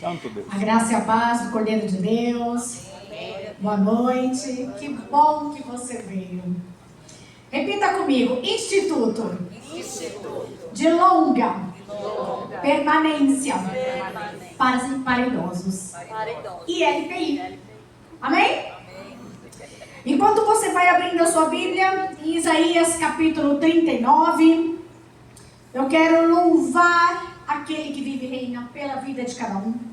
Santo Deus. A graça e a paz do Cordeiro de Deus. Boa noite. Que bom que você veio. Repita comigo. Instituto de longa permanência para idosos. ILPI. Amém? Enquanto você vai abrindo a sua Bíblia, em Isaías capítulo 39, eu quero louvar aquele que vive e reina pela vida de cada um.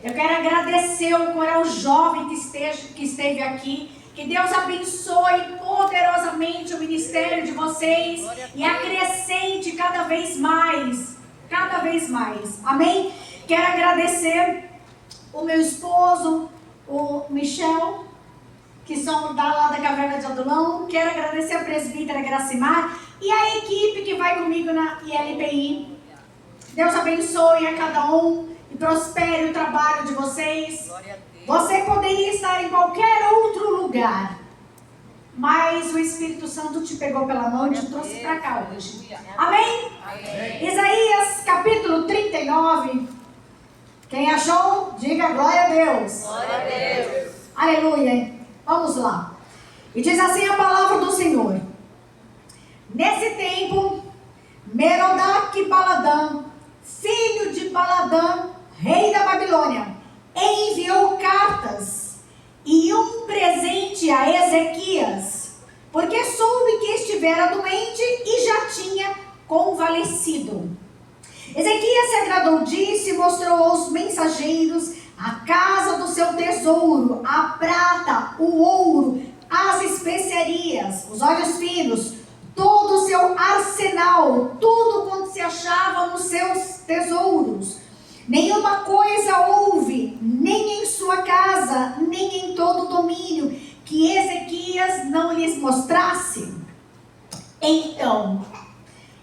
Eu quero agradecer o coral jovem que esteve aqui. Que Deus abençoe poderosamente o ministério de vocês e acrescente cada vez mais. Cada vez mais. Amém? Quero agradecer o meu esposo, o Michel, que são lá da Caverna de Adulão. Quero agradecer a presbítera Gracimar e a equipe que vai comigo na ILPI. Deus abençoe a cada um e prospere o trabalho de vocês. Você poderia estar em qualquer outro lugar, mas o Espírito Santo te pegou pela mão e te trouxe para cá hoje. Amém? Amém? Isaías capítulo 39. Quem achou, diga glória a Deus. Glória a Deus. Aleluia. Vamos lá. E diz assim a palavra do Senhor. Nesse tempo, Merodach-Baladã, filho de Baladã, rei da Babilônia, enviou cartas e um presente a Ezequias, porque soube que estivera doente e já tinha convalescido. Ezequias se agradou disso e mostrou aos mensageiros a casa do seu tesouro, a prata, o ouro, as especiarias, os óleos finos, todo o seu arsenal, tudo quanto se achava nos seus tesouros. Nenhuma coisa houve, nem em sua casa, nem em todo o domínio, que Ezequias não lhes mostrasse. Então,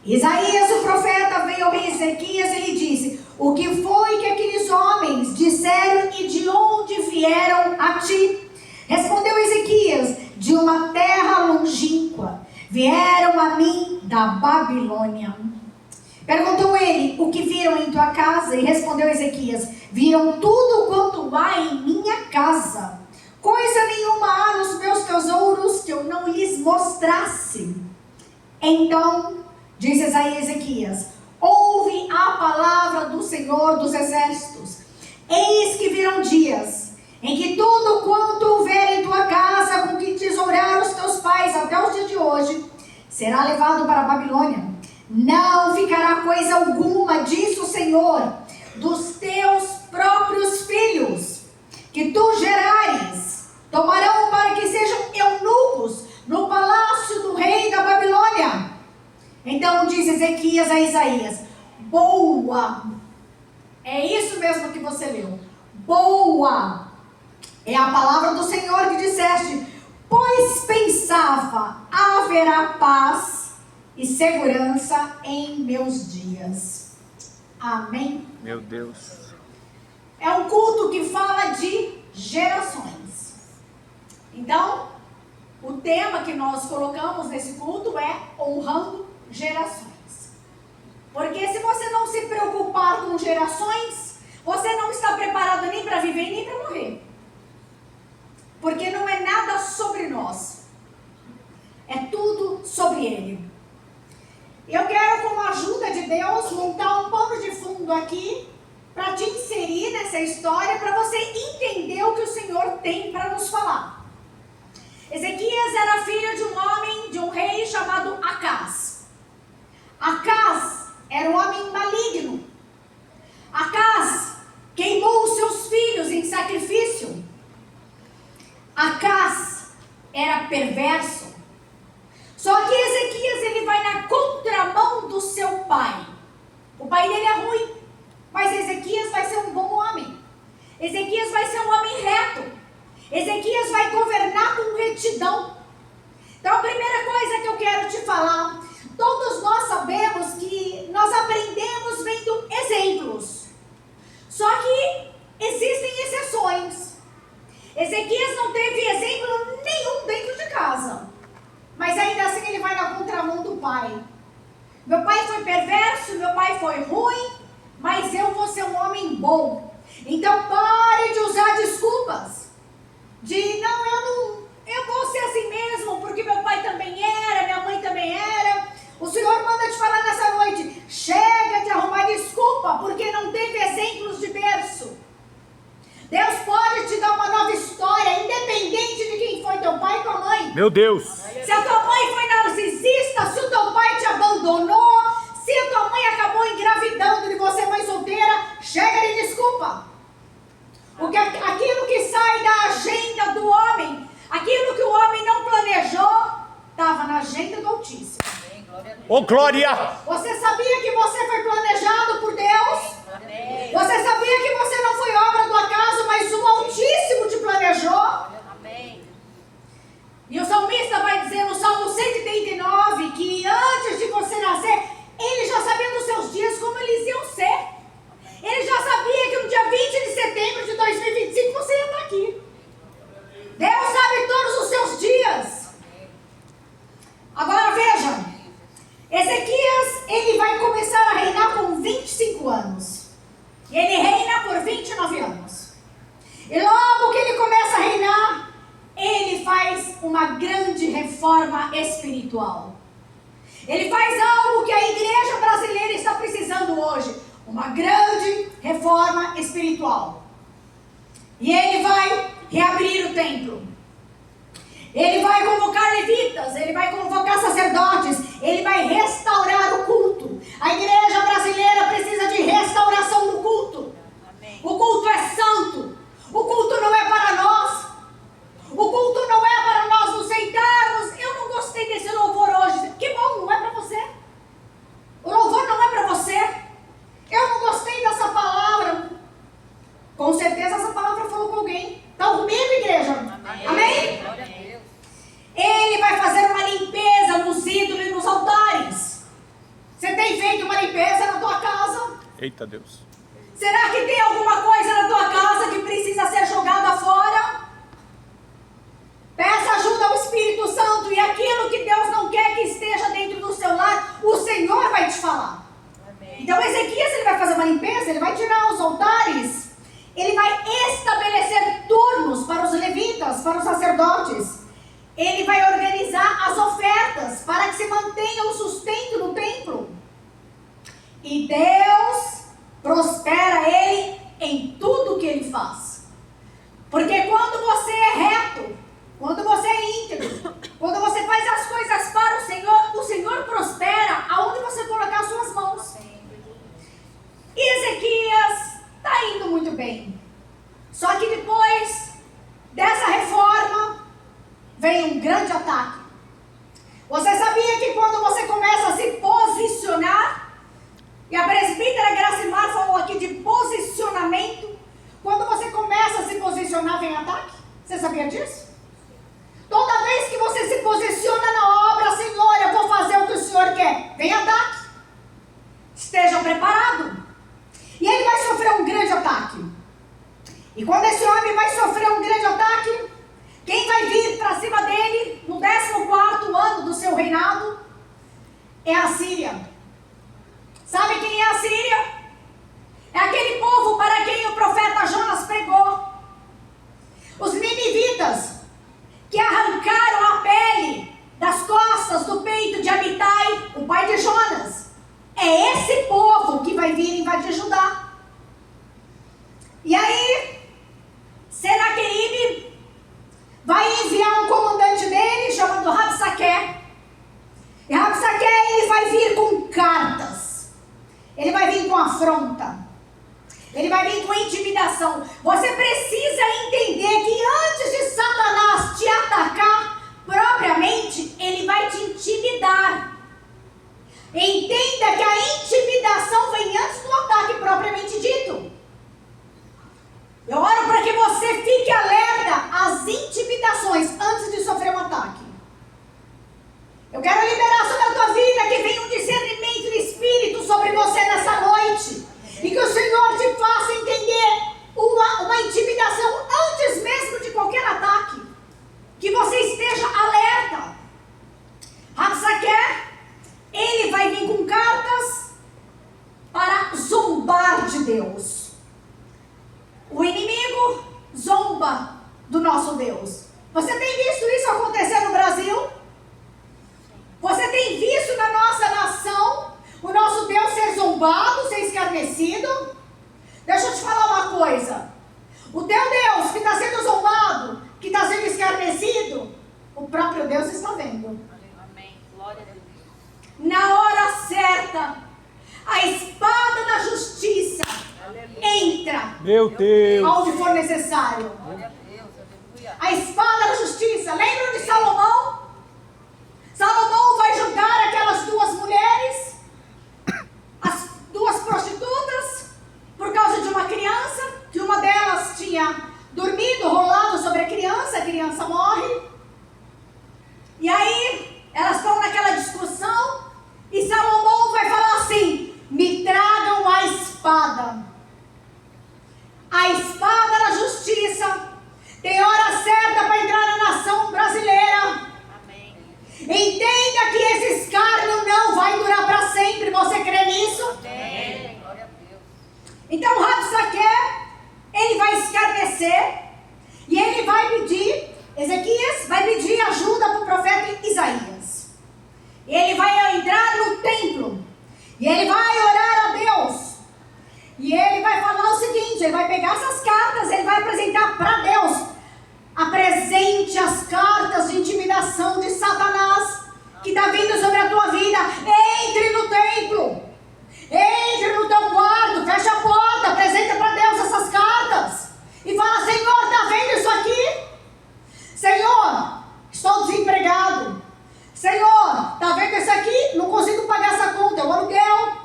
Isaías, o profeta, veio ao rei Ezequias e lhe disse: o que foi que aqueles homens disseram e de onde vieram a ti? Respondeu Ezequias: de uma terra longínqua, vieram a mim da Babilônia. Perguntou ele: o que viram em tua casa? E respondeu Ezequias: viram tudo quanto há em minha casa. Coisa nenhuma há nos meus tesouros que eu não lhes mostrasse. Então, diz Ezequias: ouve a palavra do Senhor dos Exércitos. Eis que virão dias em que tudo quanto houver em tua casa, com que tesouraram os teus pais até os dias de hoje, será levado para a Babilônia. Não ficará coisa alguma, disse o Senhor, dos teus próprios filhos, que tu gerares, tomarão para que sejam eunucos no palácio do rei da Babilônia. Então diz Ezequias a Isaías: boa, é isso mesmo que você leu, boa é a palavra do Senhor que disseste, pois pensava, haverá paz e segurança em meus dias. Amém? Meu Deus. É um culto que fala de gerações. Então, o tema que nós colocamos nesse culto é honrando gerações. Porque se você não se preocupar com gerações, você não está preparado nem para viver nem para morrer. Porque não é nada sobre nós. É tudo sobre Ele. Eu quero, com a ajuda de Deus, montar um pano de fundo aqui para te inserir nessa história, para você entender o que o Senhor tem para nos falar. Ezequias era filho de um homem, de um rei chamado Acaz. Acaz era um homem maligno. Acaz queimou os seus filhos em sacrifício. Acaz era perverso. Só que Ezequias, ele vai na contramão do seu pai. O pai dele é ruim, mas Ezequias vai ser um bom homem. Ezequias vai ser um homem reto. Ezequias vai governar com retidão. Então a primeira coisa que eu quero te falar, todos nós sabemos que nós aprendemos vendo exemplos. Só que existem exceções. Ezequias não teve exemplo nenhum dentro de casa. Mas ainda assim ele vai na contramão do pai. Meu pai foi perverso, meu pai foi ruim, mas eu vou ser um homem bom. Então pare de usar desculpas. De não, eu vou ser assim mesmo, porque meu pai também era, minha mãe também era. O Senhor manda te falar nessa noite, chega de arrumar desculpa, porque não teve exemplos de berço. Deus pode te dar uma nova história, independente de quem foi teu pai e tua mãe. Meu Deus! Se a tua mãe foi narcisista, se o teu pai te abandonou, se a tua mãe acabou engravidando de você, mãe solteira, chega de desculpa. Porque aquilo que sai da agenda do homem, aquilo que o homem não planejou, estava na agenda do Altíssimo. Ô, glória! Você sabia que você foi planejado por Deus? Amém. Você sabia que você não foi obra do acaso, mas o Altíssimo te planejou? Amém. E o salmista vai dizer no Salmo 139 que antes de você nascer, ele já sabia dos seus dias como eles iam ser. Ele já sabia que no dia 20 de setembro de 2025 você ia estar aqui. Deus sabe todos os seus dias. Agora veja, Ezequias, ele vai começar a reinar com 25 anos. E ele reina por 29 anos. E logo que ele começa a reinar, ele faz uma grande reforma espiritual. Ele faz algo que a igreja brasileira está precisando hoje. Uma grande reforma espiritual. E ele vai reabrir o templo. Ele vai convocar levitas, ele vai convocar sacerdotes, ele vai restaurar o culto. A igreja brasileira precisa de restauração do culto. Amém. O culto é santo. O culto não é para nós. O culto não é para nós nos sentarmos. Eu não gostei desse louvor hoje. Que bom, não é para você. O louvor não é para você. Eu não gostei dessa palavra. Com certeza essa palavra falou com alguém. Está comigo, igreja? Amém. Amém? Glória a Deus. Ele vai fazer uma limpeza nos ídolos e nos altares. Você tem feito uma limpeza na tua casa? Eita Deus! Será que tem alguma coisa na tua casa que precisa ser jogada fora? Peça ajuda ao Espírito Santo e aquilo que Deus não quer que esteja dentro do seu lar, o Senhor vai te falar. Amém. Então Ezequias, ele vai fazer uma limpeza, ele vai tirar os altares, ele vai estabelecer turnos para os levitas, para os sacerdotes. Ele vai organizar as ofertas para que se mantenha o sustento do templo. E Deus prospera ele em tudo que ele faz. Porque quando você é reto, quando você é íntegro, quando você faz as coisas para o Senhor prospera aonde você colocar as suas mãos. E Ezequias está indo muito bem. Só que depois dessa reforma, vem um grande ataque. Você sabia que quando você começa a se posicionar, e a presbítera Gracimar falou aqui de posicionamento, quando você começa a se posicionar, vem ataque? Você sabia disso? Toda vez que você se posiciona na obra, Senhor, eu vou fazer o que o Senhor quer, vem ataque. Esteja preparado. E ele vai sofrer um grande ataque. E quando esse homem vai sofrer um grande ataque, quem vai vir para cima dele no 14º ano do seu reinado é a Síria. Sabe quem é a Síria? É aquele povo para quem o profeta Jonas pregou. Os ninivitas que arrancaram a pele das costas do peito de Amitai, o pai de Jonas. É esse povo que vai vir invadir Judá. E aí, Senaqueribe vai enviar um comandante dele, chamado Rabsaqué. E Rabsaqué, ele vai vir com cartas. Ele vai vir com afronta. Ele vai vir com intimidação. Você precisa entender que antes de Satanás te atacar, propriamente, ele vai te intimidar. Entenda que a intimidação vem antes do ataque propriamente dito. Eu oro para que você fique alerta às intimidações antes de sofrer um ataque. Eu quero liberar sobre a tua vida que venha um discernimento de espírito sobre você nessa noite. E que o Senhor te faça entender uma intimidação antes mesmo de qualquer ataque. Que você esteja alerta. Rabsaqué, ele vai vir com cartas para zombar de Deus. zomba do nosso Deus. Você tem visto isso acontecer no Brasil? Você tem visto na nossa nação o nosso Deus ser zombado, ser escarnecido? Deixa eu te falar uma coisa. O teu Deus que está sendo zombado, que está sendo escarnecido, o próprio Deus está vendo. Amém. Glória a Deus. Na hora certa, a espada da justiça entra Meu Deus. onde for necessário. Glória a Deus. Aleluia. A espada da justiça. Lembram de Salomão? Salomão vai julgar aquelas duas mulheres, as duas prostitutas, por causa de uma criança, que uma delas tinha dormido, rolado sobre a criança morre. E aí, elas estão naquela discussão, e Salomão vai falar assim: me tragam a espada. A espada da justiça tem hora certa para entrar na nação brasileira. Amém. Entenda que esse escárnio não vai durar para sempre. Você crê nisso? Amém. Glória a Deus. Então o Rabsaque, ele vai escarnecer e ele vai pedir, Ezequias vai pedir ajuda para o profeta Isaías. Ele vai entrar no templo e ele vai orar a Deus. E ele vai falar o seguinte: ele vai pegar essas cartas, ele vai apresentar para Deus. Apresente as cartas de intimidação de Satanás que está vindo sobre a tua vida. Entre no templo, entre no teu quarto, fecha a porta, apresenta para Deus essas cartas e fala: Senhor, está vendo isso aqui? Senhor, estou desempregado. Senhor, está vendo isso aqui? Não consigo pagar essa conta, é o aluguel.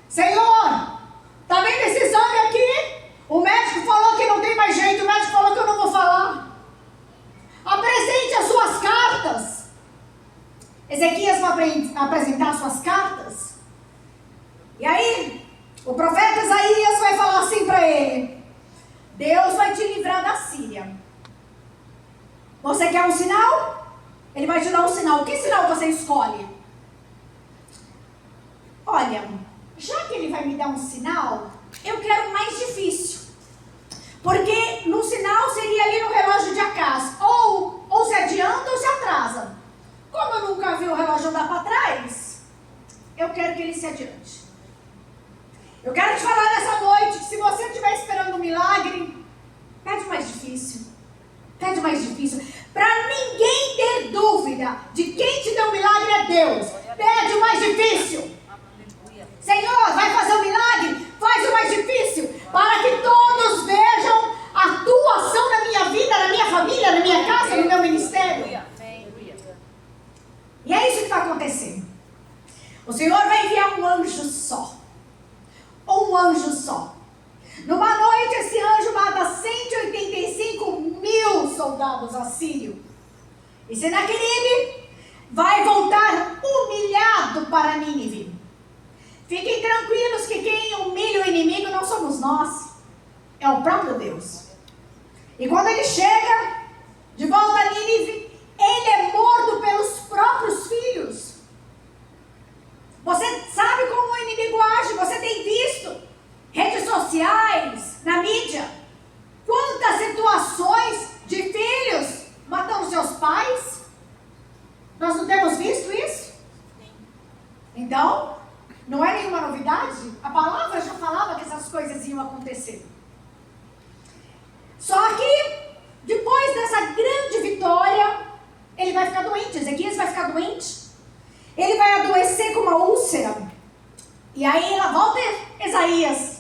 Senhor, está vendo esse exame aqui? O médico falou que não tem mais jeito, o médico falou que eu não vou falar. Apresente as suas cartas. Ezequias vai apresentar as suas cartas. E aí, o profeta Isaías vai falar assim para ele: Deus vai te livrar da Síria. Você quer um sinal? Ele vai te dar um sinal. Que sinal você escolhe? Olha, já que ele vai me dar um sinal, eu quero mais difícil. Porque no sinal seria ali no relógio de acaso. Ou se adianta ou se atrasa. Como eu nunca vi o relógio andar para trás, eu quero que ele se adiante. Eu quero te falar nessa noite que se você estiver esperando um milagre, pede mais difícil. Pede mais difícil. Para ninguém ter dúvida de quem te deu o milagre é Deus. Pede o mais difícil. Aleluia. Senhor, vai fazer um milagre? Faz o mais difícil. Para que todos vejam a tua ação na minha vida, na minha família, na minha casa, no meu ministério. Amém. E é isso que vai acontecer. O Senhor vai enviar um anjo só. Um anjo só. Numa noite, esse anjo mata 185.000 soldados assírios. E Senaqueribe vai voltar humilhado para Nínive. Fiquem tranquilos que quem humilha o inimigo não somos nós. É o próprio Deus. E quando ele chega de volta a Nínive, ele é morto pelos próprios filhos. Você sabe como o inimigo age, você tem visto redes sociais, na mídia, quantas situações de filhos matando seus pais. Nós não temos visto isso? Então, não é nenhuma novidade. A palavra já falava que essas coisas iam acontecer. Só que, depois dessa grande vitória, ele vai ficar doente. Ezequias vai ficar doente. Ele vai adoecer com uma úlcera. E aí ela volta, Isaías: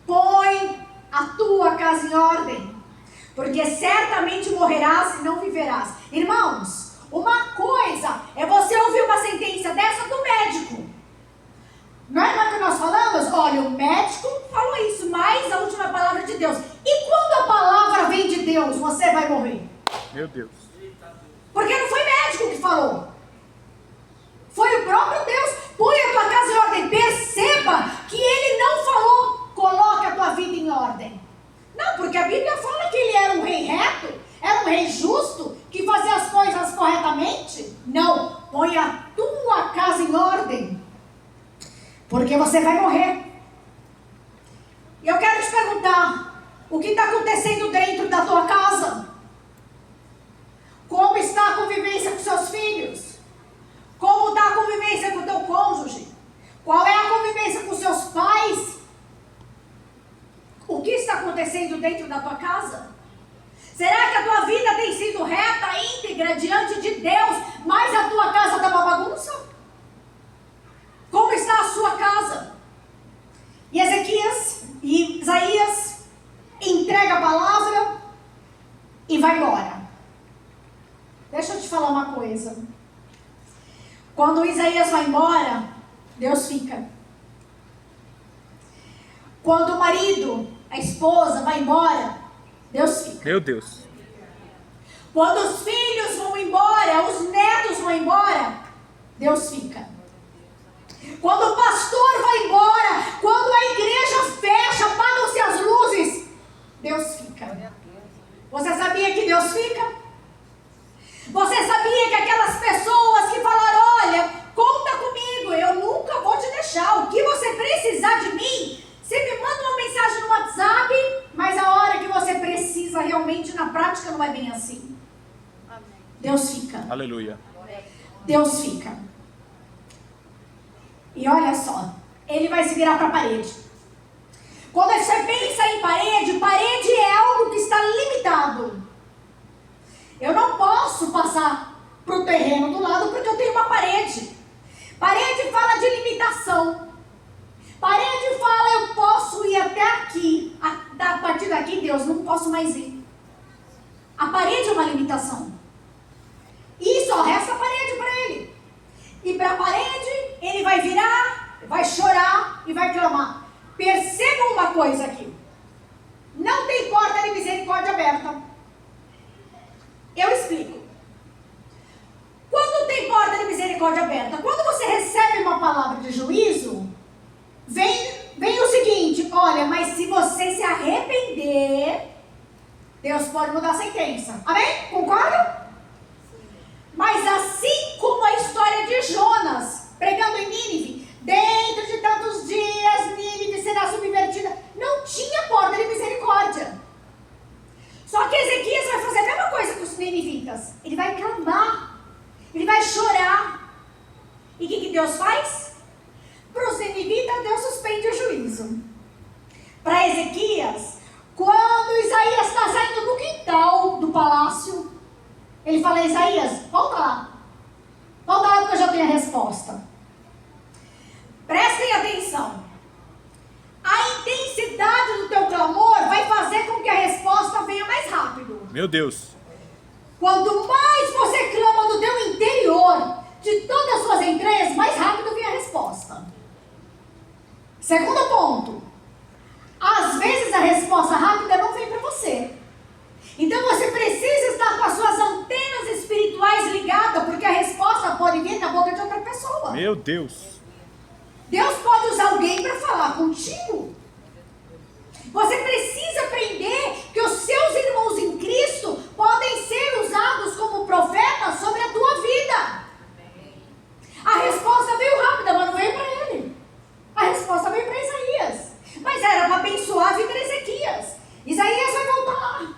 põe a tua casa em ordem, porque certamente morrerás e não viverás. Irmãos, uma coisa é você ouvir uma sentença dessa do médico. Não é que nós falamos? Olha, o médico falou isso, mas a última palavra é de Deus. E quando a palavra vem de Deus, você vai morrer. Meu Deus. Porque não foi médico que falou. Foi o próprio Deus. Põe a tua casa em ordem. Perceba que ele não falou: coloque a tua vida em ordem. Não, porque a Bíblia fala que ele era um rei reto, era um rei justo, que fazia as coisas corretamente. Não, põe a tua casa em ordem, porque você vai morrer. E eu quero te perguntar: O que está acontecendo dentro da tua casa? Como está a convivência com seus filhos? Como está a convivência com o teu cônjuge? Qual é a convivência com seus pais? O que está acontecendo dentro da tua casa? Será que a tua vida tem sido reta, íntegra, diante de Deus, mas a tua casa está uma bagunça? Como está a sua casa? E Ezequias e Isaías entrega a palavra e vai embora. Deixa eu te falar uma coisa. Quando Isaías vai embora, Deus fica. Quando o marido, a esposa vai embora, Deus fica. Meu Deus. Quando os filhos vão embora, os netos vão embora, Deus fica. Quando o pastor vai embora, quando a igreja fecha, apagam-se as luzes, Deus fica. Você sabia que Deus fica? Você sabia que aquelas pessoas que falaram, olha, conta comigo, eu nunca vou te deixar, o que você precisar de mim, você me manda uma mensagem no WhatsApp, mas a hora que você precisa realmente, na prática, não é bem assim. Amém. Deus fica. Aleluia. Deus fica. E olha só, ele vai se virar para a parede. Quando você pensa em parede, parede é algo que está limitado. Eu não posso passar para o terreno do lado porque eu tenho uma parede. Parede fala de limitação. Parede fala, eu posso ir até aqui. A partir daqui, Deus, não posso mais ir. A parede é uma limitação. E só resta a parede para ele. E para a parede, ele vai virar, vai chorar e vai clamar. Percebam uma coisa aqui. Não tem porta de misericórdia aberta. Eu explico. Quando tem porta de misericórdia aberta, quando você recebe uma palavra de juízo, vem o seguinte, olha, mas se você se arrepender, Deus pode mudar a sentença. Amém? Concorda? Mas assim como a história de Jonas, pregando em Nínive, dentro de tantos dias, Nínive será subvertida, não tinha porta de misericórdia. Só que Ezequias vai fazer a mesma coisa com os ninivitas. Ele vai clamar, ele vai chorar. E o que Deus faz? Para os ninivitas, Deus suspende o juízo. Para Ezequias, quando Isaías está saindo do quintal do palácio, ele fala, Isaías, volta lá. Volta lá porque eu já tenho a resposta. Prestem atenção. A intensidade do teu clamor vai fazer com que a resposta venha mais rápido. Meu Deus. Quanto mais você clama do teu interior, de todas as suas entranhas, mais rápido vem a resposta. Segundo ponto. Às vezes a resposta rápida não vem para você. Então você precisa estar com as suas antenas espirituais ligadas, porque a resposta pode vir na boca de outra pessoa. Meu Deus. Deus pode usar alguém para falar contigo. Você precisa aprender que os seus irmãos em Cristo podem ser usados como profetas sobre a tua vida. A resposta veio rápida, mas não veio para ele. A resposta veio para Isaías. Mas era para abençoar a vida de Ezequias. Isaías vai voltar lá.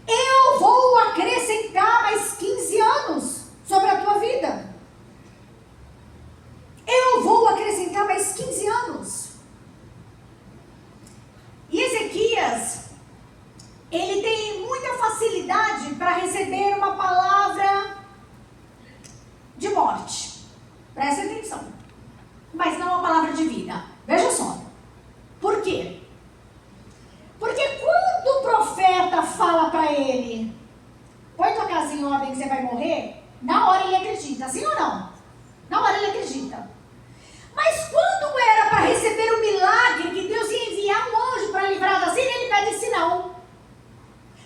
Eu vou acrescentar mais 15 anos sobre a tua vida. Eu vou acrescentar mais 15 anos. E Ezequias, ele tem muita facilidade para receber uma palavra de morte. Presta atenção. Mas não uma palavra de vida. Veja só. Por quê? Porque quando o profeta fala para ele, põe tua casa em ordem que você vai morrer, na hora ele acredita, sim ou não? Na hora ele acredita. Mas quando era para receber o milagre, que Deus ia enviar um anjo para livrar da Síria, ele pede sinal.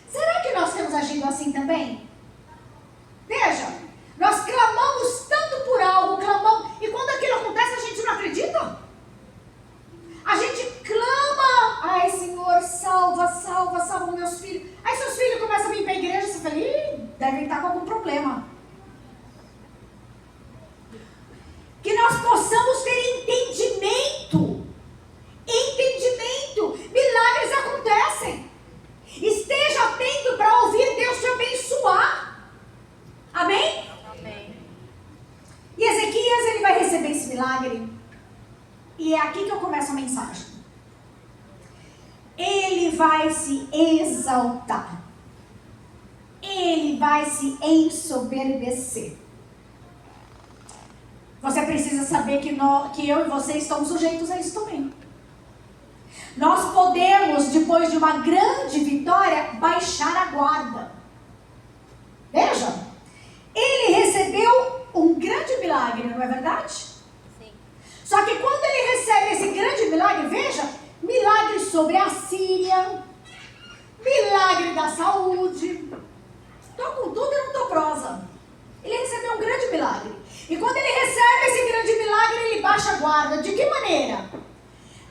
Será que nós temos agido assim também? Veja, nós clamamos tanto por algo, clamamos, e quando aquilo acontece a gente não acredita? A gente clama, ai Senhor, salva, salva, salva meus filhos. Aí seus filhos começam a vir para a igreja, você fala, devem estar com algum problema. Que nós possamos ter entendimento. Entendimento. Milagres acontecem. ele vai se exaltar. Ele vai se ensoberbecer. Você precisa saber que eu e você estamos sujeitos a isso também. Nós podemos, depois de uma grande vitória, baixar a guarda. Veja, ele recebeu um grande milagre, não é verdade? Sim. Só que quando ele recebe esse grande milagre, veja, milagre sobre a Síria, milagre da saúde. Estou com tudo e não estou prosa. Ele recebeu um grande milagre. E quando ele recebe esse grande milagre, ele baixa a guarda. De que maneira?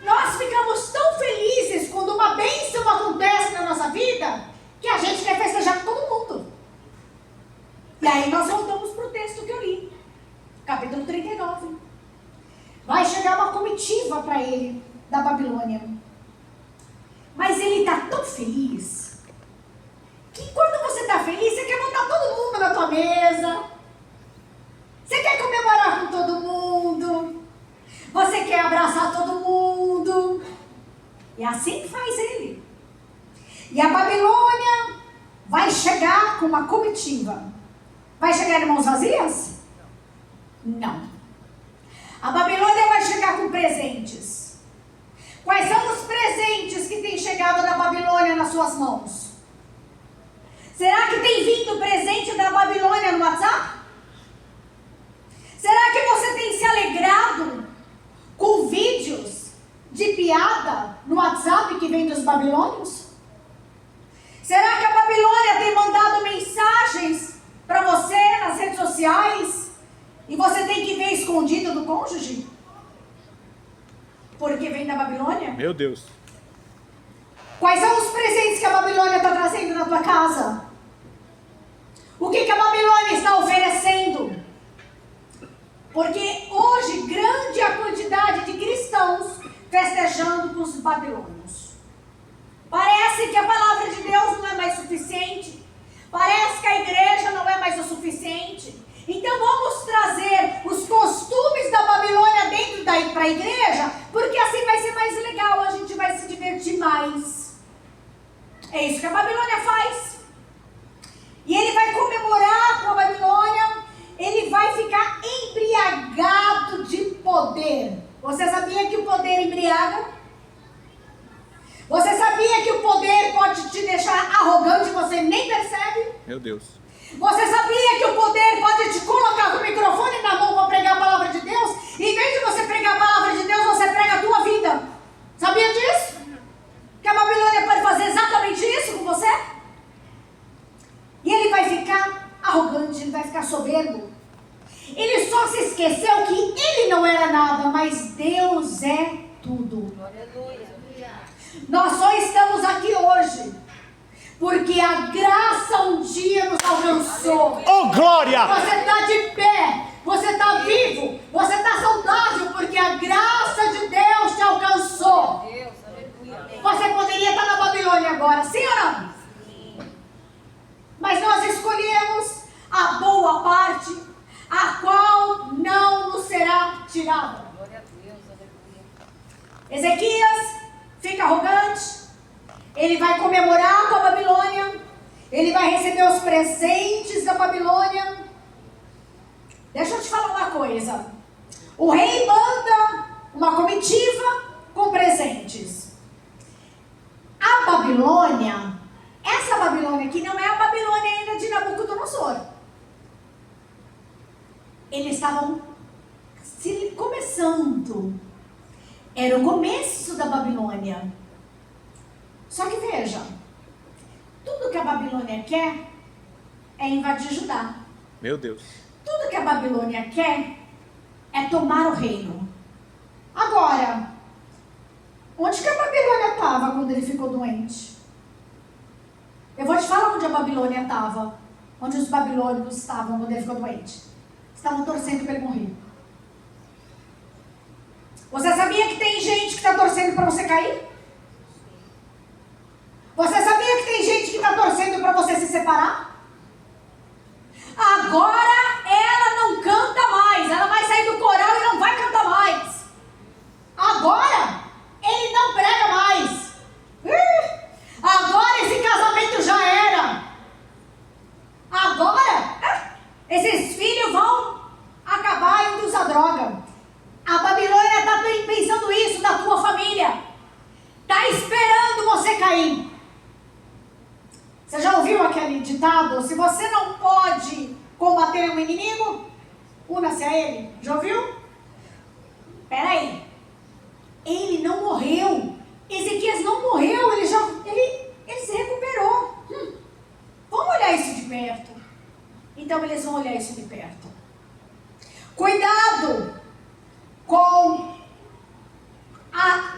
Nós ficamos tão felizes quando uma bênção acontece na nossa vida, que a gente quer festejar com todo mundo. E aí nós voltamos para o texto que eu li. Capítulo 39. Vai chegar uma comitiva para ele, da Babilônia. Mas ele está tão feliz, que quando você está feliz, você quer botar todo mundo na tua mesa. Você quer comemorar com todo mundo. Você quer abraçar todo mundo. E assim faz ele. E a Babilônia vai chegar com uma comitiva. Vai chegar de mãos vazias? Não. A Babilônia vai chegar com presentes. Quais são os presentes que têm chegado da Babilônia nas suas mãos? Será que tem vindo presente da Babilônia no WhatsApp? Será que você tem se alegrado com vídeos de piada no WhatsApp que vem dos babilônios? Será que a Babilônia tem mandado mensagens para você nas redes sociais e você tem que ver escondido do cônjuge? Porque vem da Babilônia? Meu Deus. Quais são os presentes que a Babilônia está trazendo na tua casa? O que a Babilônia está oferecendo? Porque hoje, grande a quantidade de cristãos festejando com os babilônios. Parece que a palavra de Deus não é mais suficiente. Parece que a igreja não é mais o suficiente. Então vamos trazer os costumes da Babilônia dentro para a igreja, porque assim vai ser mais legal, a gente vai se divertir mais. É isso que a Babilônia faz. E ele vai comemorar com a Babilônia. Ele vai ficar embriagado de poder. Você sabia que o poder embriaga? Você sabia que o poder pode te deixar arrogante e você nem percebe? Meu Deus. Você sabia que o poder pode te colocar com o microfone na mão para pregar a palavra de Deus? E em vez de você pregar a palavra de Deus, você prega a tua vida. Sabia disso? Que a Babilônia pode fazer exatamente isso com você? E ele vai ficar arrogante, ele vai ficar soberbo. Ele só se esqueceu que ele não era nada, mas Deus é tudo. Aleluia. Nós só estamos aqui hoje porque a graça um dia nos alcançou. Oh, glória! Você está de pé, você está vivo, você está saudável porque a graça de Deus te alcançou. Deus, aleluia. Você poderia estar na Babilônia agora, sim ou não? Mas nós escolhemos a boa parte, a qual não nos será tirada. Glória a Deus, aleluia. Ezequias fica arrogante, ele vai comemorar com a Babilônia, ele vai receber os presentes da Babilônia. Deixa eu te falar uma coisa. O rei manda uma comitiva com presentes. A Babilônia, essa Babilônia aqui não é a Babilônia ainda de Nabucodonosor. Eles estavam começando. Era o começo da Babilônia. Só que veja, tudo que a Babilônia quer é invadir Judá. Meu Deus. Tudo que a Babilônia quer é tomar o reino. Agora, onde que a Babilônia estava quando ele ficou doente? Eu vou te falar onde a Babilônia estava. Onde os babilônicos estavam quando ele ficou doente. Estavam torcendo para ele morrer. Você sabia que tem gente que está torcendo para você cair? Você sabia que tem gente que está torcendo para você se separar? Agora ela não canta mais. Ela vai sair do coral e não vai cantar mais. Agora ele não prega mais. você cair. Você já ouviu aquele ditado? Se você não pode combater um inimigo, una-se a ele. Já ouviu? Peraí. Ele não morreu. Ezequias não morreu. Ele se recuperou. Vamos olhar isso de perto. Então eles vão olhar isso de perto. Cuidado com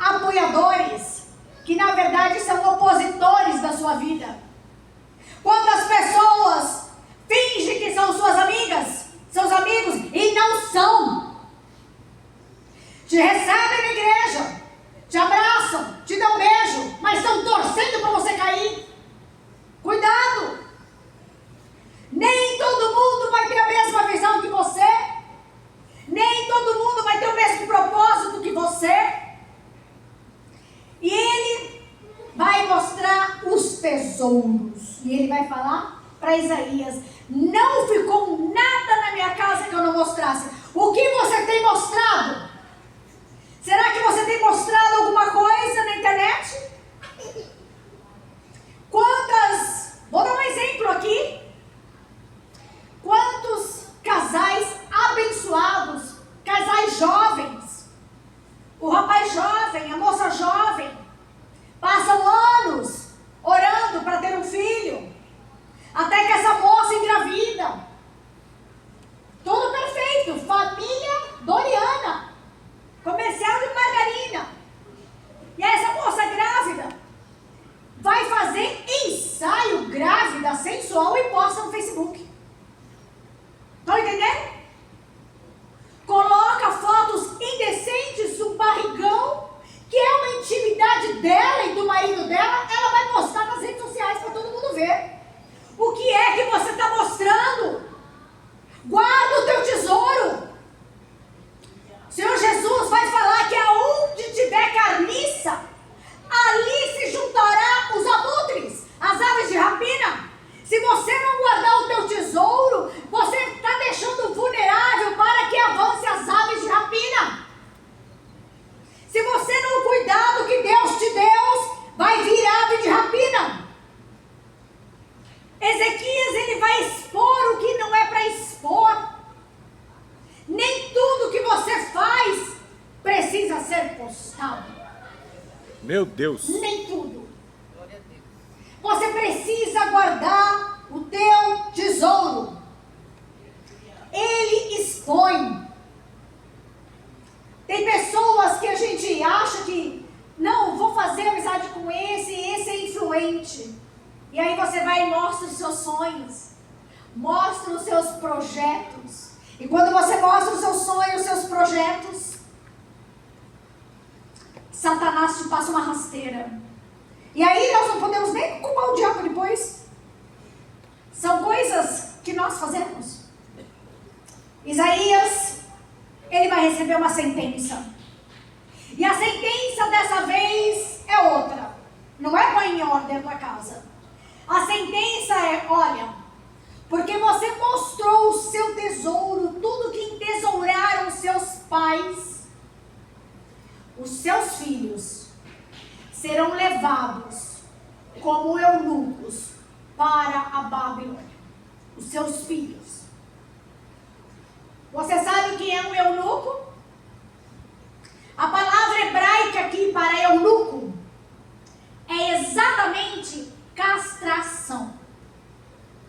apoiadores que na verdade são opositores da sua vida. Quantas pessoas fingem que são suas amigas, seus amigos, e não são. Te recebem na igreja, te abraçam, te dão um beijo, mas estão torcendo para você cair. Cuidado! Nem todo mundo vai ter a mesma visão que você. Nem todo mundo vai ter o mesmo propósito que você. E ele vai mostrar os tesouros. E ele vai falar para Isaías: não ficou nada na minha casa que eu não mostrasse. O que você tem mostrado? Será que você tem mostrado alguma coisa na internet? Vou dar um exemplo aqui. Quantos casais abençoados, casais jovens, o rapaz jovem, a moça jovem, passam anos orando para ter um filho, até que essa moça engravida. Tudo perfeito, família Doriana, comercial de margarina. E essa moça grávida vai fazer ensaio grávida sensual e posta no Facebook. Estão entendendo? Coloca fotos indecentes do barrigão, que é uma intimidade dela e do marido dela, ela vai postar nas redes sociais para todo mundo ver. O que é que você está mostrando? Guarda o teu tesouro. O Senhor Jesus vai falar que aonde tiver carniça, ali se juntará os abutres, as aves de rapina. Se você não guardar o teu tesouro, você está deixando vulnerável para que avance as aves de rapina. Se você não cuidar do que Deus te deu, vai vir ave de rapina. Ezequias, ele vai expor o que não é para expor. Nem tudo que você faz precisa ser postado. Meu Deus. Nem tudo. Você precisa guardar o teu tesouro. Ele expõe. Tem pessoas que a gente acha que não, vou fazer amizade com esse é influente. E aí você vai e mostra os seus sonhos, mostra os seus projetos. E quando você mostra os seus sonhos, os seus projetos, Satanás te passa uma rasteira. E aí nós não podemos nem culpar o diabo depois. São coisas que nós fazemos. Isaías, ele vai receber uma sentença. E a sentença dessa vez é outra. Não é põe em ordem a tua casa. A sentença é, olha, porque você mostrou o seu tesouro, tudo que entesouraram os seus pais, os seus filhos serão levados como eunucos para a Babilônia. Os seus filhos. Você sabe o que é um eunuco? A palavra hebraica aqui para eunuco é exatamente castração.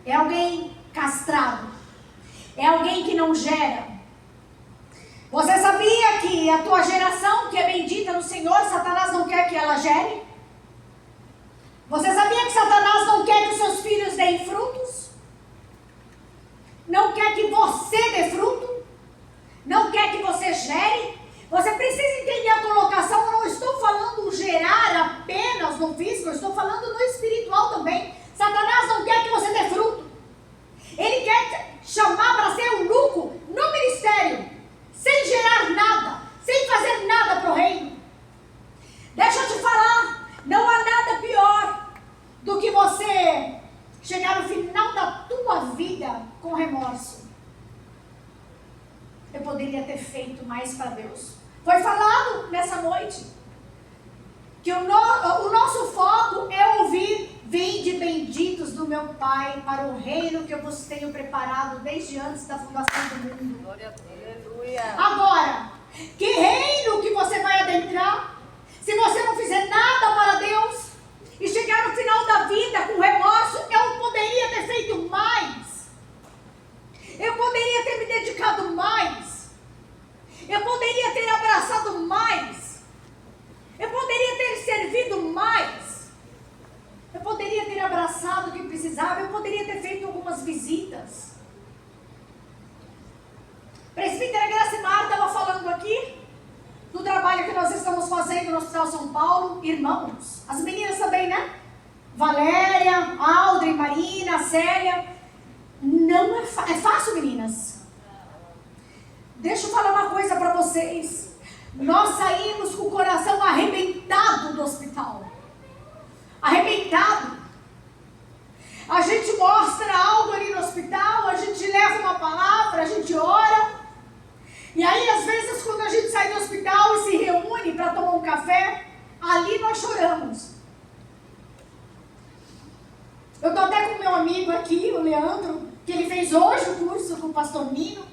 É alguém castrado. É alguém que não gera. Você sabia que a tua geração, que é bendita no Senhor, Satanás não quer que ela gere? Você sabia que Satanás não quer que os seus filhos deem frutos? Não quer que você dê fruto? Não quer que você gere? Você precisa entender a colocação. Eu não estou falando gerar apenas no físico, eu estou falando no espiritual também. Satanás não quer que você dê fruto. Ele quer te chamar para ser eunuco no ministério, sem gerar nada, sem fazer nada para o reino. Deixa eu te falar, não há nada pior do que você chegar no final da tua vida com remorso. Eu poderia ter feito mais para Deus. Foi falado nessa noite que o nosso foco meu Pai para o reino que eu vos tenho preparado desde antes da fundação do mundo. Glória a Deus. Aleluia. Agora, que reino que você vai adentrar? Se você não fizer nada para Deus e chegar no final da vida com remorso, eu poderia ter feito mais. Eu poderia ter me dedicado mais. Eu poderia ter abraçado mais. Eu poderia ter servido mais. Eu poderia ter abraçado o que precisava. Eu poderia ter feito algumas visitas. Presbítera Gracimar estava falando aqui do trabalho que nós estamos fazendo no Hospital São Paulo. Irmãos, as meninas também, né? Valéria, Aldrin, Marina, Célia. Não é fácil, meninas. Deixa eu falar uma coisa para vocês. Nós saímos com o coração arrebentado do hospital. Arrebentado. A gente mostra algo ali no hospital, a gente leva uma palavra, a gente ora. E aí, às vezes, quando a gente sai do hospital e se reúne para tomar um café, ali nós choramos. Eu estou até com o meu amigo aqui, o Leandro, que ele fez hoje o curso com o pastor Nino,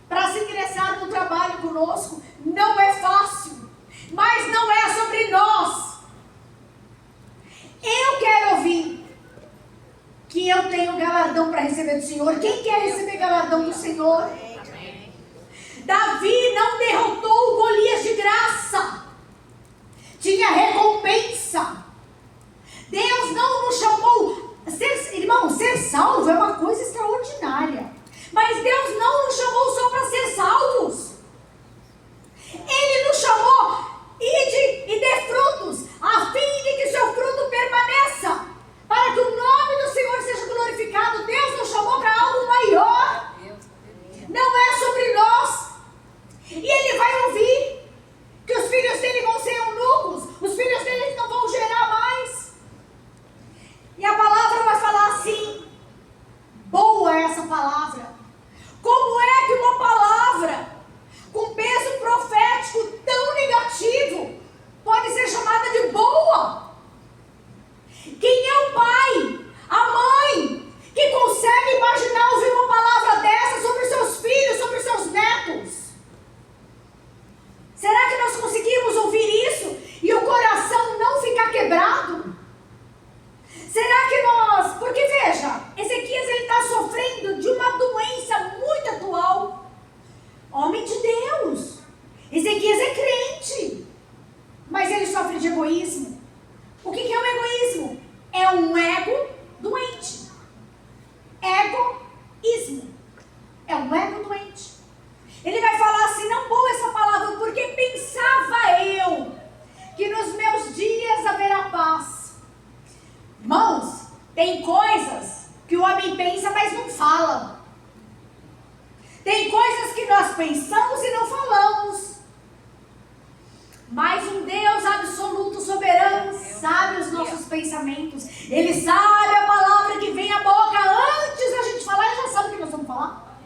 para se ingressar no trabalho conosco. Não é fácil, mas não é sobre nós. Eu quero ouvir que eu tenho galardão para receber do Senhor. Quem quer receber galardão do Senhor? Amém. Davi não derrotou o Golias de graça. Tinha recompensa. Deus não nos chamou. Irmão, ser salvo é uma coisa extraordinária. Mas Deus não nos chamou só para ser salvos. Ele nos chamou, ide e dê frutos, a fim de que seu fruto permaneça, para que o nome do Senhor seja glorificado. Deus nos chamou para algo maior. Não é sobre nós. E Ele vai ouvir que os filhos dele vão ser eunucos, os filhos dele não vão gerar mais. E a palavra vai falar assim, boa é essa palavra. Como é que uma palavra com peso profético tão negativo pode ser chamada de boa? Quem é o pai, a mãe, que consegue imaginar ouvir uma palavra dessa sobre seus filhos, sobre seus netos? Será que nós conseguimos ouvir isso e o coração não ficar quebrado? Será que nós... Porque veja, Ezequias está sofrendo de uma doença muito atual. Homem de Deus. Ezequias é crente. Mas ele sofre de egoísmo. O que é o egoísmo? É um ego doente. Egoísmo. É um ego doente. Ele vai falar assim, não boa essa palavra, porque pensava eu que nos meus dias haverá paz. Irmãos, tem coisas que o homem pensa, mas não fala. Tem coisas que nós pensamos e não falamos. Mas um Deus absoluto, soberano, sabe os nossos pensamentos. Ele sabe a palavra que vem à boca antes da gente falar, ele já sabe o que nós vamos falar.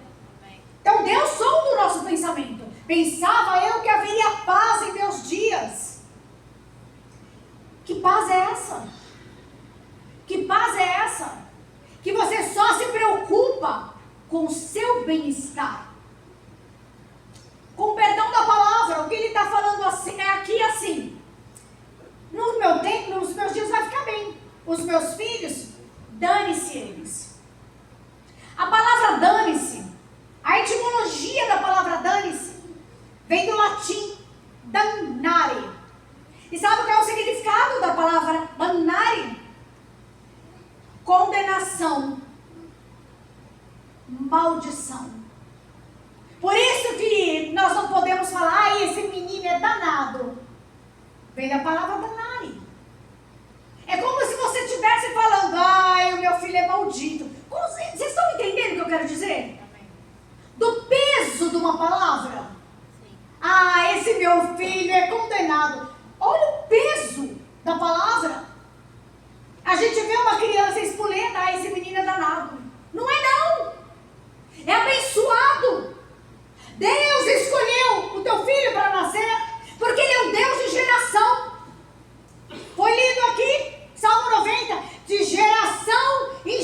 Então Deus sonda o nosso pensamento. Pensava eu que haveria paz em meus dias. Que paz é essa? Que paz é essa? Que você só se preocupa com o seu bem-estar. Com o perdão da palavra, o que ele está falando assim, é aqui assim. No meu tempo, nos meus dias vai ficar bem. Os meus filhos, dane-se eles. A palavra dane-se, a etimologia da palavra dane-se, vem do latim, damnare. E sabe qual é o significado da palavra damnare? Condenação, maldição. Por isso que nós não podemos falar, ai, esse menino é danado. Vem da palavra danare. É como se você estivesse falando, ai, o meu filho é maldito. Vocês estão entendendo o que eu quero dizer? Do peso de uma palavra. Ah, esse meu filho é condenado. Olha o peso da palavra. A gente vê uma criança espoleta, ah, esse menino é danado. Não é não. É abençoado. Deus escolheu o teu filho para nascer, porque ele é um Deus de geração. Foi lido aqui, Salmo 90, de geração em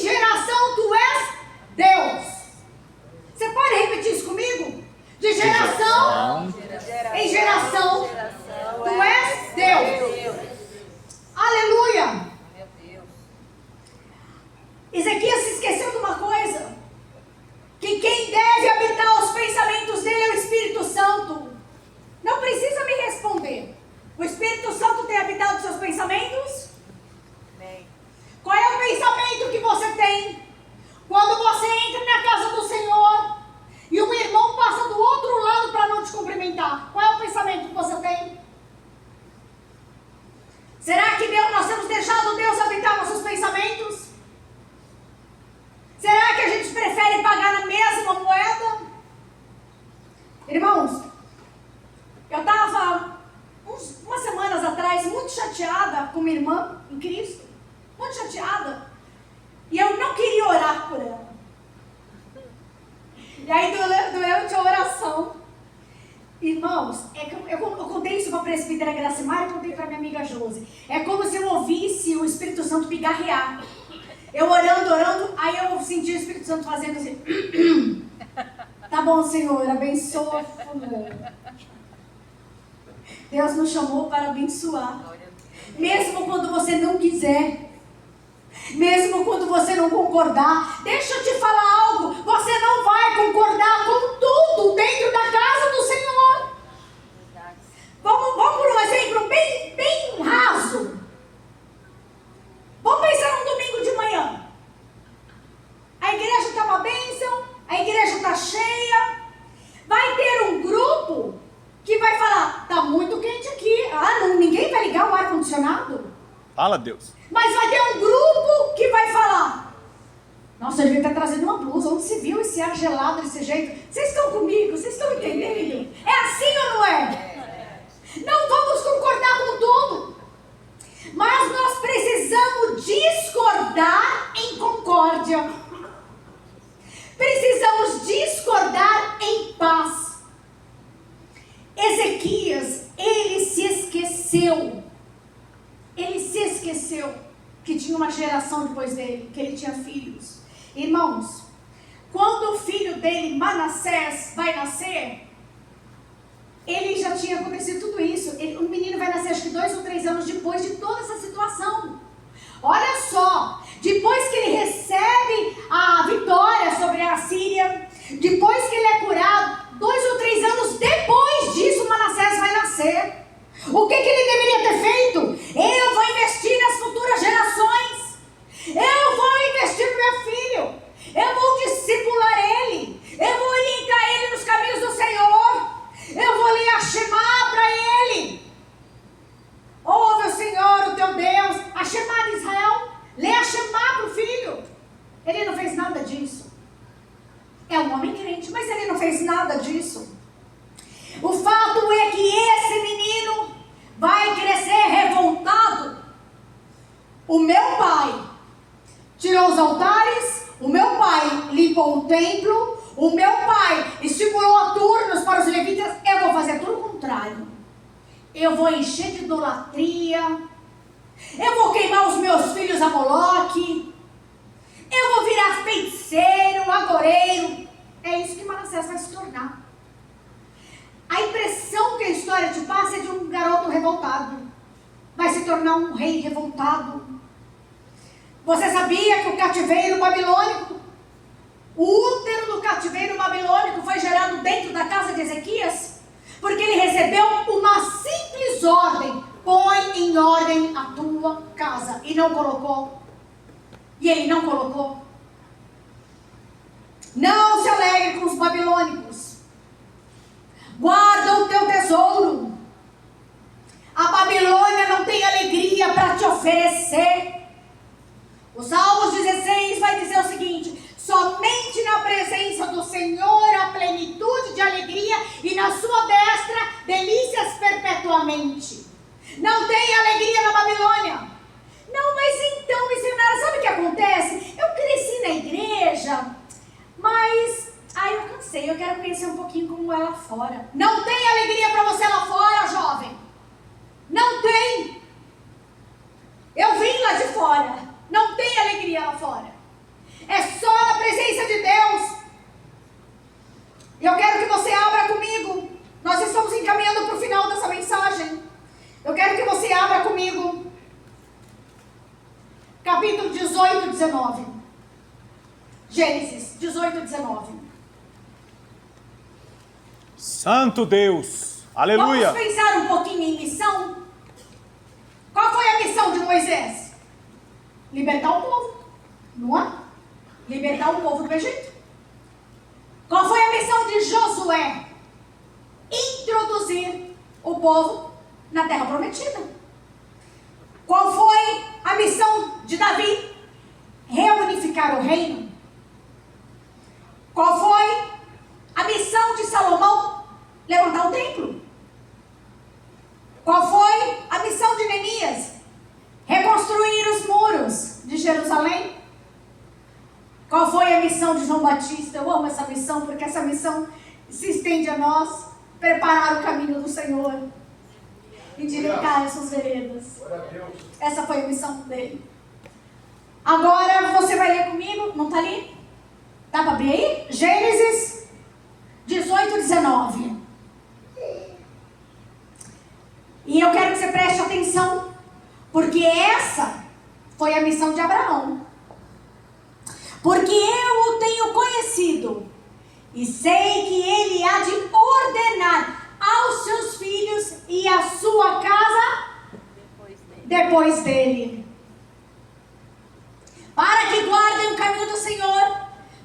irmã em Cristo, muito chateada. E eu não queria orar por ela. E aí durante a oração, irmãos, eu contei isso para a presbítera Gracimar e contei para minha amiga Josi. É como se eu ouvisse o Espírito Santo pigarrear. Eu orando, aí eu senti o Espírito Santo fazendo assim. Tá bom, Senhor, abençoa fulano. Deus nos chamou para abençoar. Mesmo quando você não quiser. Mesmo quando você não concordar. Deixa eu te falar algo. Você não vai concordar com tudo dentro da casa do Senhor. Vamos por um exemplo bem raso. Vamos pensar num domingo de manhã. A igreja está uma bênção. A igreja está cheia. Vai ter um grupo que vai falar, está muito quente aqui. Ninguém vai ligar o ar-condicionado? Fala, Deus. Mas vai ter um grupo que vai falar, nossa, eu devia ter trazido uma blusa. Onde se viu esse ar gelado desse jeito? Vocês estão comigo? Vocês estão entendendo? É assim ou não é? Não vamos concordar com tudo. Mas nós precisamos discordar em concórdia. Precisamos discordar em paz. Ezequias, ele se esqueceu que tinha uma geração depois dele, que ele tinha filhos. Irmãos, quando o filho dele, Manassés, vai nascer, ele já tinha acontecido tudo isso. O menino vai nascer acho que 2 ou 3 anos depois de toda essa situação. Olha só, depois que ele recebe a vitória sobre a Síria, depois que ele é curado, 2 ou 3 anos depois disso, Manassés vai nascer. O que ele deveria ter feito? Eu vou investir nas futuras gerações. Eu vou investir no meu filho. Eu vou discipular ele. Eu vou orientar ele nos caminhos do Senhor. Eu vou ler a Shema para ele. Ouve o Senhor, o teu Deus. A Shema de Israel. Lê a Shema para o filho. Ele não fez nada disso. É um homem crente, mas ele não fez nada disso. O fato é que esse menino vai crescer revoltado. O meu pai tirou os altares, o meu pai limpou o templo, o meu pai estipulou a turnos para os levitas. Eu vou fazer tudo o contrário. Eu vou encher de idolatria. Eu vou queimar os meus filhos a Moloque. Eu vou virar feiticeiro, agoreiro. É isso que Manassés vai se tornar. A impressão que a história te passa é de um garoto revoltado. Vai se tornar um rei revoltado. Você sabia que o cativeiro babilônico, o útero do cativeiro babilônico foi gerado dentro da casa de Ezequias? Porque ele recebeu uma simples ordem: põe em ordem a tua casa. E não colocou. E ele não colocou. Não se alegre com os babilônicos. Guarda o teu tesouro. A Babilônia não tem alegria para te oferecer. O Salmos 16 vai dizer o seguinte: somente na presença do Senhor há plenitude de alegria, e na sua destra delícias perpetuamente. Não tem alegria na Babilônia. Não, mas então, missionária, sabe o que acontece? Eu cresci na igreja, mas eu cansei, eu quero conhecer um pouquinho como é lá fora. Não tem alegria para você lá fora, jovem. Não tem. Eu vim lá de fora. Não tem alegria lá fora. É só na presença de Deus. Eu quero que você abra comigo. Nós estamos encaminhando para o final dessa mensagem. Eu quero que você abra comigo. Capítulo 18, 19. Gênesis 18, 19. Santo Deus, aleluia. Vamos pensar um pouquinho em missão. Qual foi a missão de Moisés? Libertar o povo, não é? Libertar o povo do Egito. Qual foi a missão de Josué? Introduzir o povo na terra prometida. Qual foi a missão de Davi? Reunificar o reino. Qual foi a missão de Salomão? Levantar o templo. Qual foi a missão de Neemias? Reconstruir muros de Jerusalém? Qual foi a missão de João Batista? Eu amo essa missão, porque essa missão se estende a nós, preparar o caminho do Senhor, endireitar essas veredas. Essa foi a missão dele. Agora você vai ler comigo, não está ali? Dá para abrir aí? Gênesis 18, 19. E eu quero que você preste atenção, porque essa foi a missão de Abraão. Porque eu o tenho conhecido e sei que ele há de ordenar aos seus filhos e à sua casa depois dele, para que guardem o caminho do Senhor,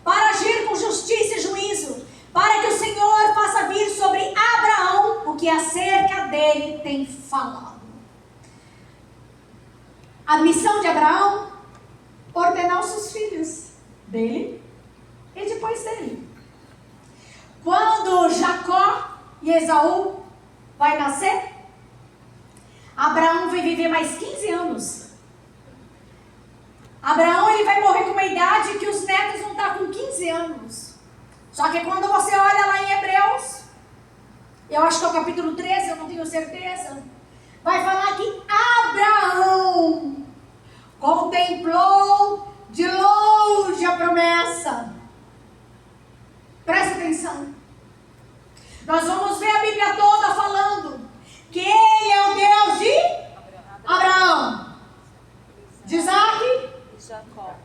para agir com justiça e juízo, para que o Senhor faça vir sobre Abraão o que acerca dele tem falado. A missão de Abraão: ordenar os seus filhos dele e depois dele. Quando Jacó e Esaú vai nascer, Abraão vai viver mais 15 anos. Abraão, ele vai morrer com uma idade que os netos vão estar com 15 anos. Só que quando você olha lá em Hebreus, eu acho que é o capítulo 13, eu não tenho certeza, vai falar que Abraão contemplou de longe a promessa. Presta atenção. Nós vamos ver a Bíblia toda falando que ele é o Deus de Abraão, de Isaac,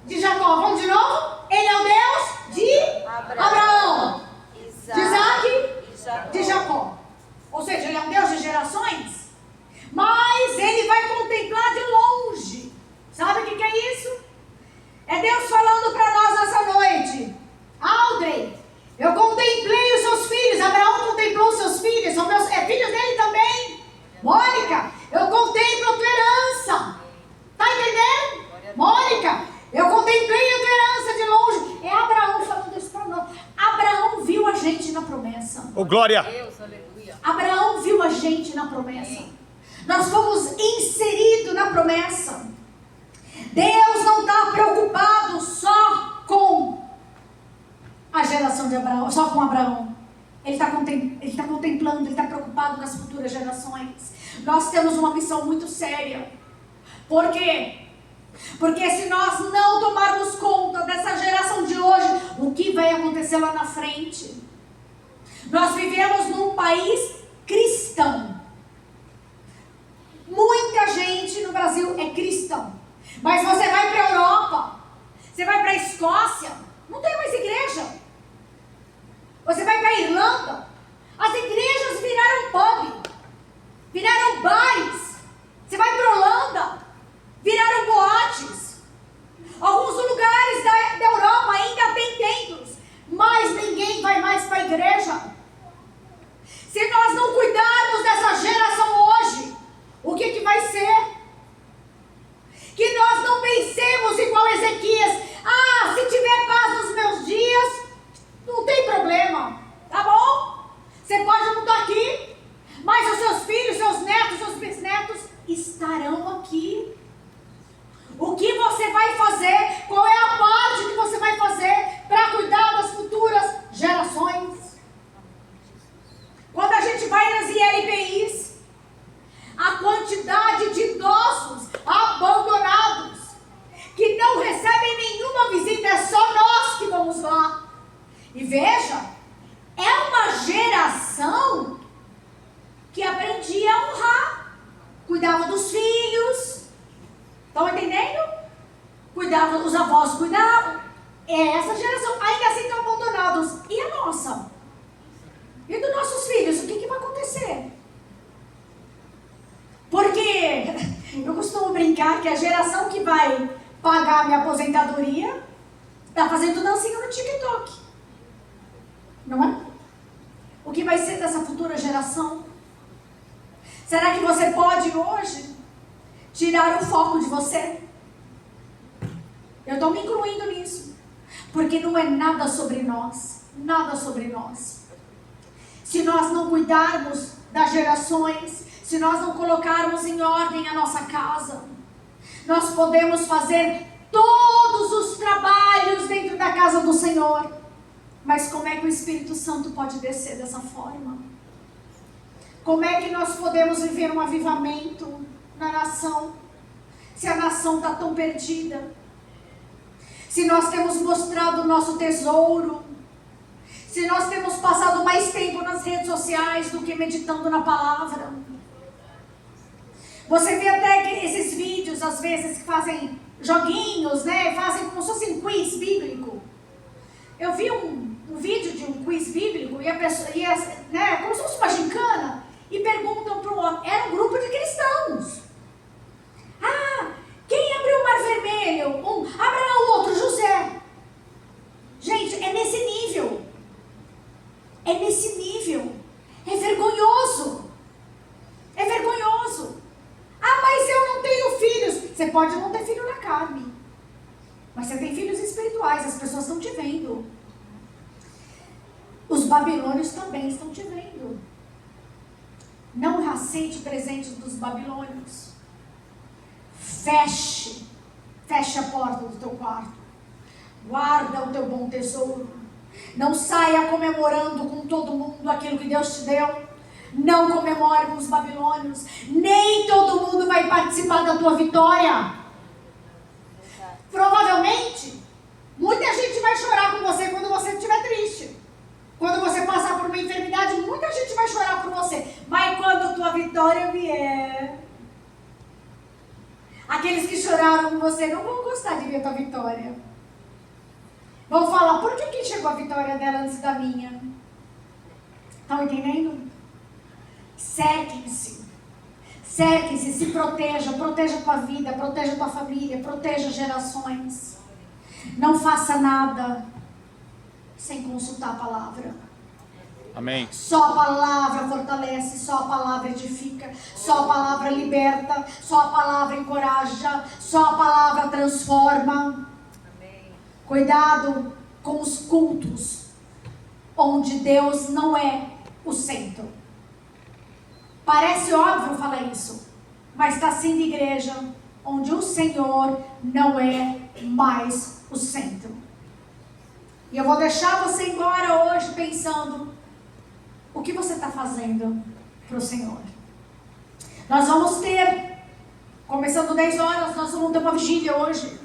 de Jacó. Vamos de novo? Ele é o Deus de Abraão, de Isaac, de Jacó. Ou seja, ele é um Deus de gerações, mas ele vai contemplar de longe. Sabe o que é isso? É Deus falando para nós essa noite: Audrey, eu contemplei os seus filhos. Abraão contemplou os seus filhos, são meus filhos dele também. Mônica, eu contemplo a tua herança. Tá entendendo? Mônica, eu contemplei a tua herança de longe. É Abraão falando isso para nós. Abraão viu a gente na promessa. Oh, glória! Abraão viu a gente na promessa. Nós fomos inseridos na promessa. Deus não está preocupado só com a geração de Abraão, só com Abraão. Ele está contemplando, ele está preocupado com as futuras gerações. Nós temos uma missão muito séria. Por quê? Porque se nós não tomarmos conta dessa geração de hoje, o que vai acontecer lá na frente? Nós vivemos num país cristão. Muita gente no Brasil é cristão. Mas você vai para a Europa, você vai para a Escócia, não tem mais igreja. Você vai para a Irlanda, as igrejas viraram pub, viraram bares. Você vai para a Holanda, viraram boates. Alguns lugares da Europa ainda tem templos, mas ninguém vai mais para a igreja. Se nós não cuidarmos dessa geração hoje, o que vai ser? Que nós não pensemos igual Ezequias: ah, se tiver paz nos meus dias, não tem problema, tá bom? Você pode não estar aqui, mas os seus filhos, seus netos, seus bisnetos estarão aqui. O que você vai fazer? Qual é a parte que você vai fazer para cuidar das futuras gerações? Quando a gente vai nas ILPIs, a quantidade de idosos abandonados que não recebem nenhuma visita, é só nós que vamos lá. E veja, é uma geração que aprendia a honrar, cuidava dos filhos. Estão entendendo? Cuidava, os avós cuidavam. É essa geração, ainda assim estão abandonados. E a nossa? E dos nossos filhos, o que vai acontecer? Porque eu costumo brincar que a geração que vai pagar a minha aposentadoria está fazendo dancinha no TikTok. Não é? O que vai ser dessa futura geração? Será que você pode hoje tirar o foco de você? Eu estou me incluindo nisso. Porque não é nada sobre nós. Nada sobre nós. Se nós não cuidarmos das gerações, se nós não colocarmos em ordem a nossa casa, Nós podemos fazer todos os trabalhos dentro da casa do Senhor. Mas como é que o Espírito Santo pode descer dessa forma? Como é que nós podemos viver um avivamento na nação, se a nação está tão perdida? Se nós temos mostrado o nosso tesouro, se nós temos passado mais tempo nas redes sociais do que meditando na palavra. Você vê até que esses vídeos, às vezes, que fazem joguinhos, né? Fazem como se fosse um quiz bíblico. Eu vi um vídeo de um quiz bíblico e a pessoa ia, né, como se fosse uma gincana, e perguntam para o outro. Era um grupo de cristãos. Ah, quem abriu o mar vermelho? Abra lá o outro, José. Gente, é nesse nível. É nesse nível. É vergonhoso. É vergonhoso. Ah, mas eu não tenho filhos. Você pode não ter filho na carne, mas você tem filhos espirituais. As pessoas estão te vendo. Os babilônios também estão te vendo. Não aceite presentes dos babilônios. Feche a porta do teu quarto. Guarda o teu bom tesouro. Não saia comemorando com todo mundo aquilo que Deus te deu. Não comemore com os babilônios. Nem todo mundo vai participar da tua vitória. Provavelmente, muita gente vai chorar com você quando você estiver triste. Quando você passar por uma enfermidade, muita gente vai chorar por você. Mas quando a tua vitória vier, aqueles que choraram com você não vão gostar de ver a tua vitória. Vão falar, por que chegou a vitória dela antes da minha? Estão entendendo? Cerquem-se. Cerquem-se, se proteja. Proteja a tua vida, proteja a tua família, proteja gerações. Não faça nada sem consultar a palavra. Amém. Só a palavra fortalece, só a palavra edifica, só a palavra liberta, só a palavra encoraja, só a palavra transforma. Amém. Cuidado com os cultos onde Deus não é o centro. Parece óbvio falar isso, mas está sendo igreja onde o Senhor não é mais o centro. E eu vou deixar você embora hoje pensando o que você está fazendo para o Senhor. Nós vamos ter, começando 10 horas, nós vamos ter uma vigília hoje.